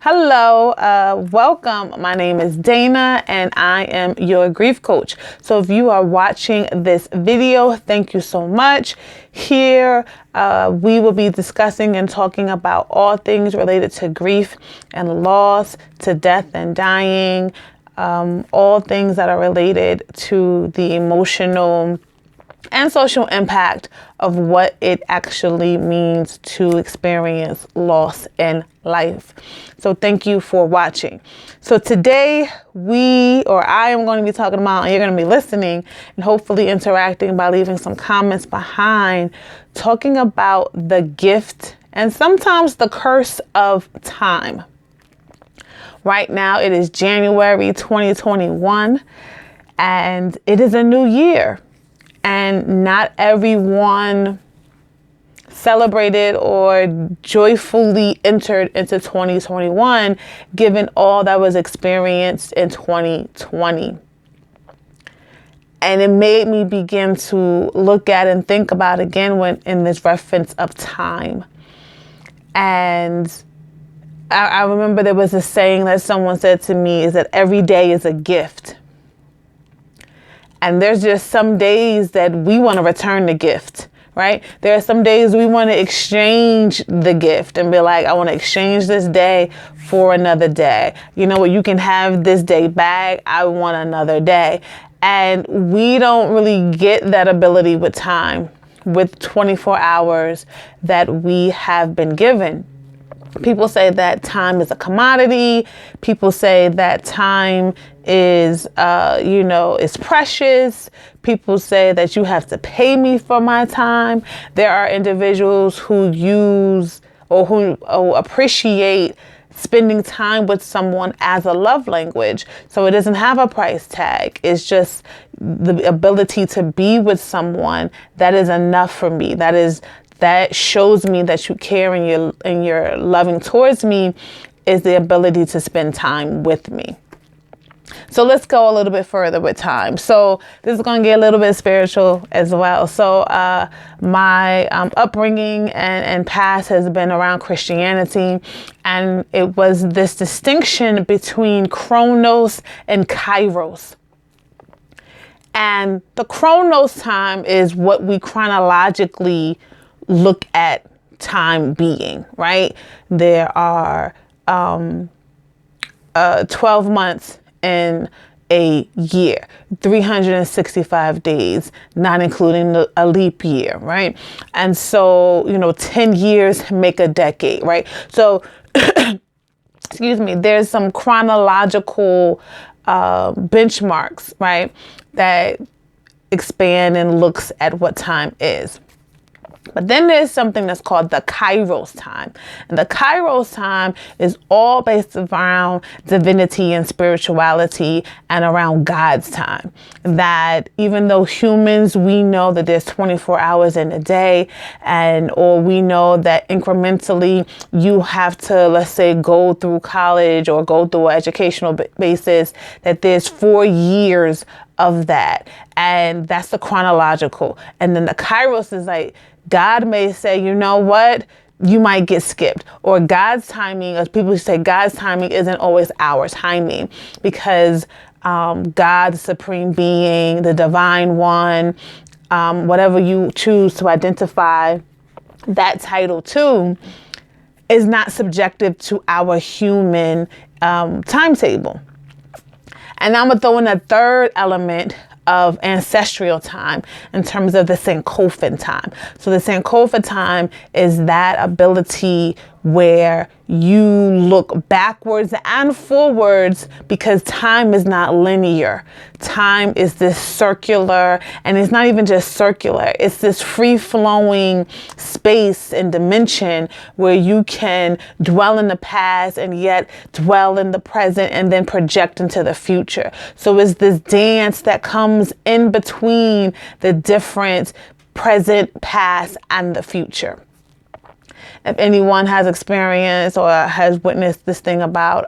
Hello, welcome. My name is Dana and I am your grief coach. So if you are watching this video, thank you so much. Here we will be discussing and talking about all things related to grief and loss, to death and dying, all things that are related to the emotional and social impact of what it actually means to experience loss in life. So thank you for watching. So today I am going to be talking about, and you're going to be listening and hopefully interacting by leaving some comments behind, talking about the gift and sometimes the curse of time. Right now it is January 2021 and it is a new year. And not everyone celebrated or joyfully entered into 2021, given all that was experienced in 2020. And it made me begin to look at and think about again when in this reference of time. And I remember there was a saying that someone said to me is that every day is a gift. And there's just some days that we want to return the gift, right? There are some days we want to exchange the gift and be like, I want to exchange this day for another day. You know what? You can have this day back. I want another day. And we don't really get that ability with time, with 24 hours that we have been given. People say that time is a commodity. People say that time is, is precious. People say that you have to pay me for my time. There are individuals who use or who appreciate spending time with someone as a love language. So it doesn't have a price tag. It's just the ability to be with someone that is enough for me. That shows me that you care and you're loving towards me, is the ability to spend time with me. So let's go a little bit further with time. So this is going to get a little bit spiritual as well. So my upbringing and past has been around Christianity. And it was this distinction between Kronos and Kairos. And the Kronos time is what we chronologically look at time being, right? There are 12 months in a year, 365 days, not including a leap year, right? And so, 10 years make a decade, right? So, excuse me, there's some chronological benchmarks, right, that expand and looks at what time is. But then there's something that's called the Kairos time. And the Kairos time is all based around divinity and spirituality and around God's time. That even though humans, we know that there's 24 hours in a day, or we know that incrementally you have to, let's say, go through college or go through an educational basis, that there's 4 years of that. And that's the chronological. And then the Kairos is like, God may say, you know what, you might get skipped. Or God's timing, as people say, God's timing isn't always our timing, because God, the supreme being, the divine one, whatever you choose to identify that title to, is not subjective to our human timetable. And I'm going to throw in a third element of ancestral time in terms of the Syncophant time. So the Sankofa time is that ability where you look backwards and forwards, because time is not linear. Time is this circular, and it's not even just circular. It's this free-flowing space and dimension where you can dwell in the past and yet dwell in the present and then project into the future. So it's this dance that comes in between the different present, past, and the future. If anyone has experienced or has witnessed this thing about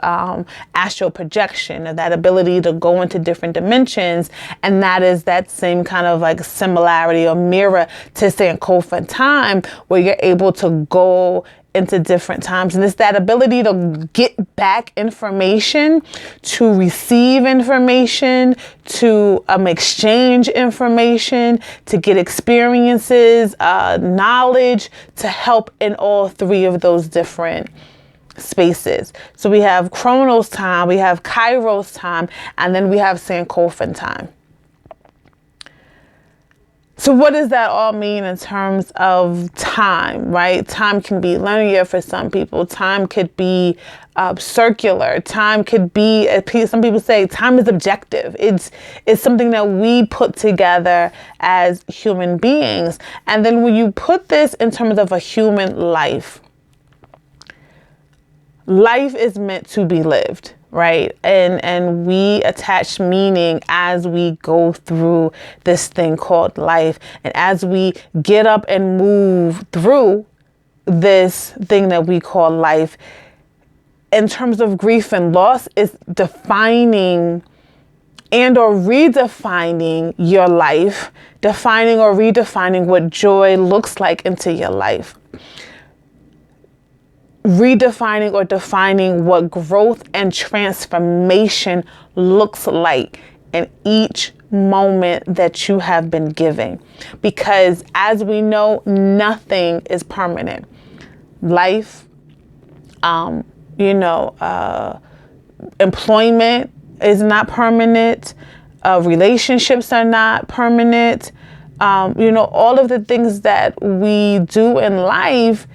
astral projection, or that ability to go into different dimensions, and that is that same kind of like similarity or mirror to Syncophant time, where you're able to go into different times. And it's that ability to get back information, to receive information, to exchange information, to get experiences, knowledge, to help in all three of those different spaces. So we have Kronos time, we have Kairos time, and then we have Syncophant time. So what does that all mean in terms of time, right? Time can be linear for some people. Time could be circular. Time could be, some people say time is objective. It's something that we put together as human beings. And then when you put this in terms of a human life, life is meant to be lived, right? And we attach meaning as we go through this thing called life. And as we get up and move through this thing that we call life, in terms of grief and loss, is defining and or redefining your life, defining or redefining what joy looks like into your life. Redefining or defining what growth and transformation looks like in each moment that you have been given. Because as we know, nothing is permanent. Life, employment is not permanent. Relationships are not permanent. All of the things that we do in life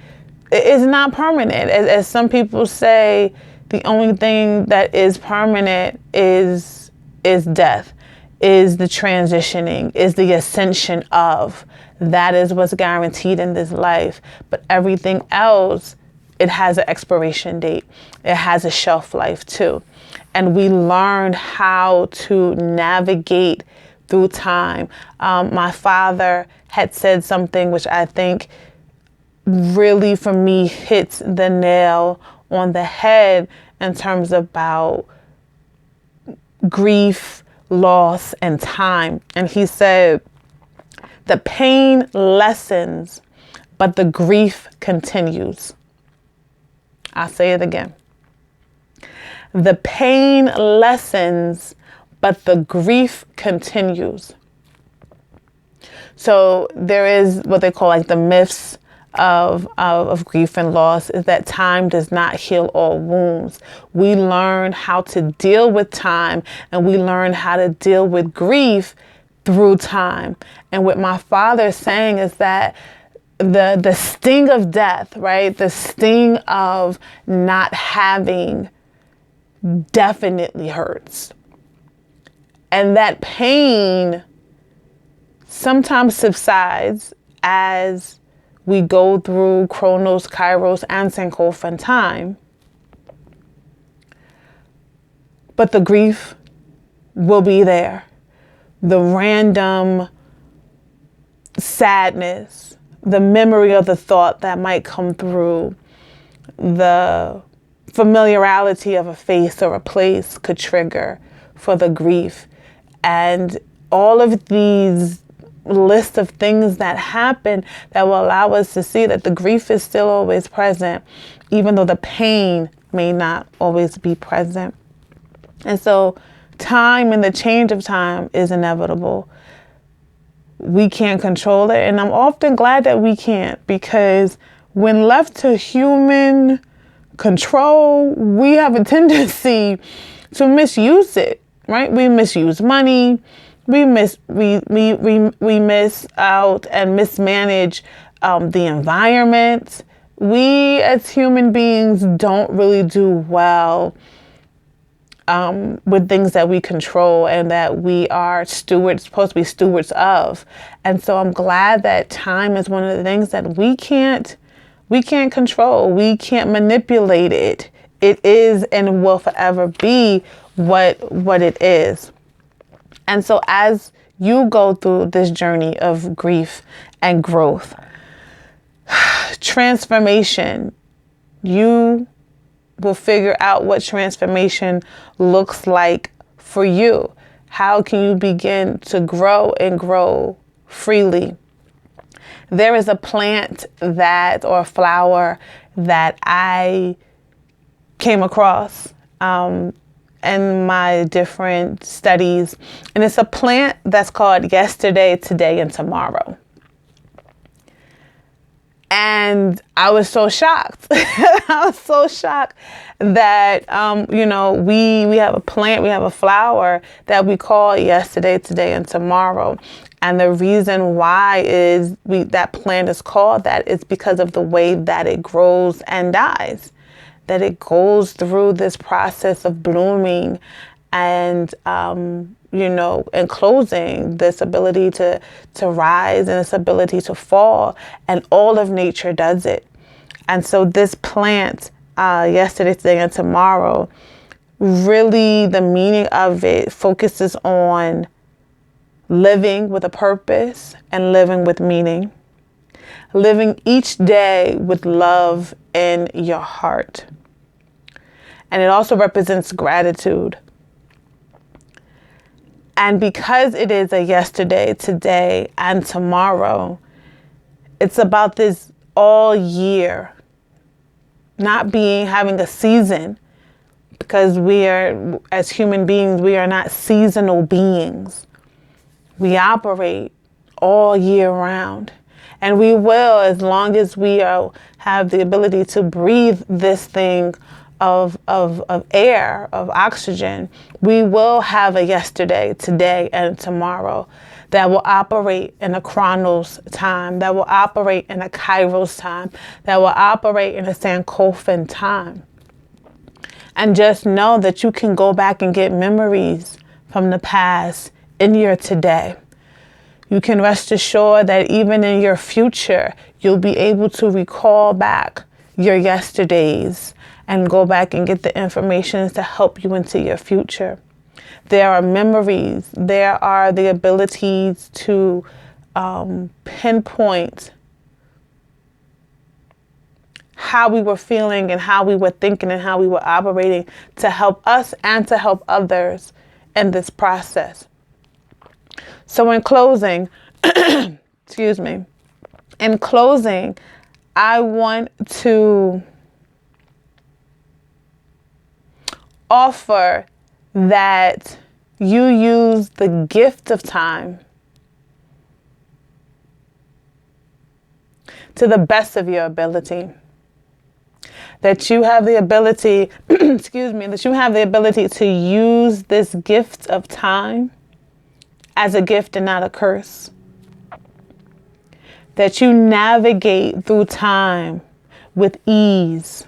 is not permanent. As some people say, the only thing that is permanent is death, is the transitioning, is the ascension of. That is what's guaranteed in this life. But everything else, it has an expiration date. It has a shelf life too. And we learned how to navigate through time. My father had said something which I think really for me hits the nail on the head in terms about grief, loss, and time. And he said, the pain lessens, but the grief continues. I'll say it again. The pain lessens, but the grief continues. So there is what they call like the myths of grief and loss, is that time does not heal all wounds. We learn how to deal with time, and we learn how to deal with grief through time. And what my father is saying is that the sting of death, right? The sting of not having definitely hurts. And that pain sometimes subsides as we go through Kronos, Kairos, and Syncophant time. But the grief will be there. The random sadness, the memory of the thought that might come through, the familiarity of a face or a place could trigger for the grief. And all of these list of things that happen that will allow us to see that the grief is still always present, even though the pain may not always be present. And so time and the change of time is inevitable. We can't control it. And I'm often glad that we can't, because when left to human control, we have a tendency to misuse it, right? We misuse money. We miss out and mismanage the environment. We as human beings don't really do well with things that we control and that we are supposed to be stewards of. And so I'm glad that time is one of the things that we can't control. We can't manipulate it. It is and will forever be what it is. And so as you go through this journey of grief and growth, transformation, you will figure out what transformation looks like for you. How can you begin to grow and grow freely? There is a plant that, or a flower that I came across in my different studies. And it's a plant that's called yesterday, today, and tomorrow. And I was so shocked. I was so shocked that, we have a plant, we have a flower that we call yesterday, today, and tomorrow. And the reason why is that plant is called that is because of the way that it grows and dies, that it goes through this process of blooming and, and closing, this ability to rise and this ability to fall, and all of nature does it. And so this plant, yesterday, today, and tomorrow, really the meaning of it focuses on living with a purpose and living with meaning, living each day with love in your heart. And it also represents gratitude. And because it is a yesterday, today, and tomorrow, it's about this all year, not having a season, because we are, as human beings, we are not seasonal beings. We operate all year round. And we will, as long as we have the ability to breathe this thing of air, of oxygen, we will have a yesterday, today, and tomorrow that will operate in a Kronos time, that will operate in a Kairos time, that will operate in a Syncophant time. And just know that you can go back and get memories from the past in your today. You can rest assured that even in your future, you'll be able to recall back your yesterdays and go back and get the information to help you into your future. There are memories. There are the abilities to pinpoint how we were feeling and how we were thinking and how we were operating to help us and to help others in this process. So in closing, excuse me, in closing, I want to offer that you use the gift of time to the best of your ability. That you have the ability, that you have the ability to use this gift of time as a gift and not a curse. That you navigate through time with ease.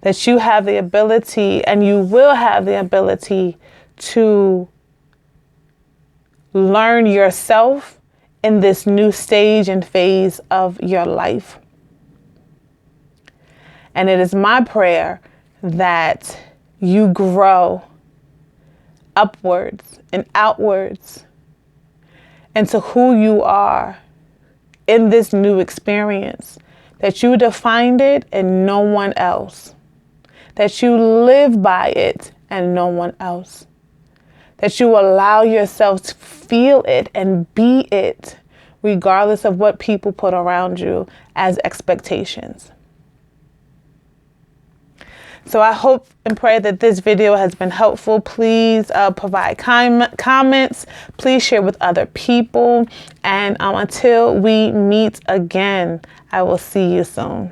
That you have the ability, and you will have the ability, to learn yourself in this new stage and phase of your life. And it is my prayer that you grow upwards and outwards into who you are in this new experience, that you defined it and no one else, that you live by it and no one else, that you allow yourself to feel it and be it, regardless of what people put around you as expectations. So I hope and pray that this video has been helpful. Please provide comments. Please share with other people. And until we meet again, I will see you soon.